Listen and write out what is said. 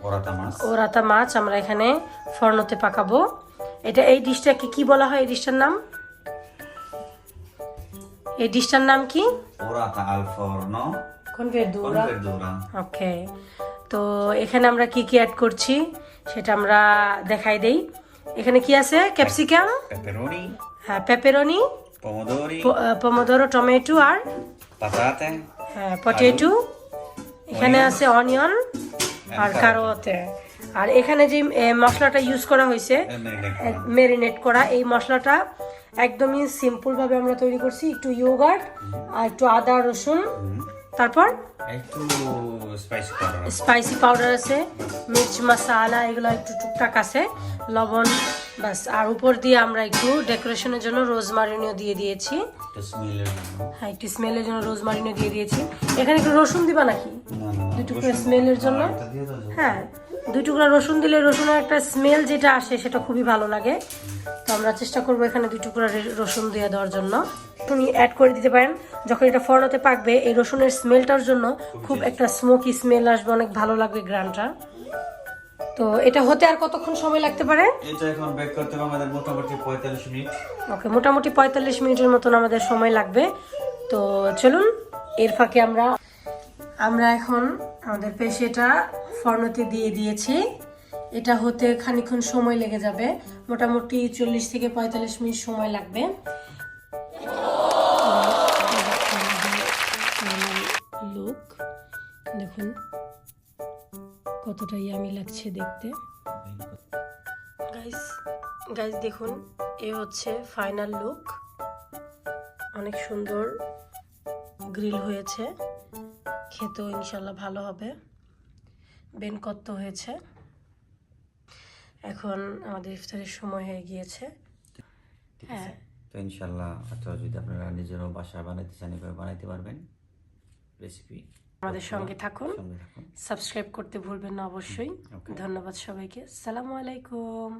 ওরাতা মাছ আমরা এখানে ফর্নতে পাকাবো। এই ডিশটাকে কি বলা হয়? এই ডিশটার নাম কি? ওরাতা আল ফর্নো con verdura। ওকে, তো এখানে আমরা কি কি অ্যাড করছি সেটা আমরা দেখাই দেই। এখানে কি আছে? ক্যাপসিকাম, পেপারোনি, হ্যাঁ পেপারোনি, পমোদোরো, টমেটো আর পাতাতে, হ্যাঁ পটেটো, এখানে আছে অনিয়ন আর কারোতে। আর এখানে যে মশলাটা ইউজ করা হয়েছে ম্যারিনেট করা, এই মশলাটা একদমই সিম্পল ভাবে আমরা তৈরি করছি। একটু ইয়োগার্ট আর একটু আদা রসুন, তারপর একটু স্পাইসি পাউডার আছে, মির্চ মশলা, এগুলো একটু টুকটাক আছে, লবণ, বাস। আর উপর দিয়ে আমরা একটু ডেকোরেশনের জন্য রোজমারিনিও দিয়ে দিয়েছি। হ্যাঁ, একটু স্মেলের জন্য রোজমারিনিও দিয়ে দিয়েছি। এখানে একটু রসুন দিবা নাকি? 2 টুকরা স্মেলের জন্য। হ্যাঁ, 2 টুকরা রসুন দিলে রসুনের একটা স্মেল যেটা আসে সেটা খুবই ভালো লাগে। তো আমরা চেষ্টা করবো এখানে 2 টুকরা রসুন দিয়ে দেওয়ার জন্য। তুমি অ্যাড করে দিতে পারেন যখন এটা ফর্নতে পাকবে। এই রসুনের স্মেলটার জন্য খুব একটা স্মোকি স্মেল আসবে, অনেক ভালো লাগবে গ্রানটা। তো এটা হতে আর কতক্ষণ সময় লাগতে পারে? এটা এখন বেক করতে হবে আমাদের মোটামুটি 45 মিনিট। ওকে, মোটামুটি 45 মিনিটের মতন আমাদের সময় লাগবে। তো চলুন, এর ফাঁকে আমরা এখন আমাদের পেশিটা ফর্নতে দিয়ে দিয়েছি। এটা হতে খানিকক্ষণ সময় লেগে যাবে, মোটামুটি 40 থেকে 45 মিনিট সময় লাগবে। লুক দেখুন কতটা ইয়ামি লাগছে দেখতে। গাইস দেখুন, এ হচ্ছে ফাইনাল লুক। অনেক সুন্দর গ্রিল হয়েছে, খেতেও ইনশাল্লাহ ভালো হবে। বেনকত্ত হয়েছে। এখন আমাদের ইফতারের সময় হয়ে গিয়েছে। হ্যাঁ, তো ইনশাআল্লাহ আপনারা যদি আপনারা নিজেরও বাসায় বানাইতে চান এভাবে বানাইতে পারবেন রেসিপি। আমাদের সঙ্গে থাকুন, সাবস্ক্রাইব করতে ভুলবেন না অবশ্যই। ধন্যবাদ সবাইকে। আসসালামু আলাইকুম।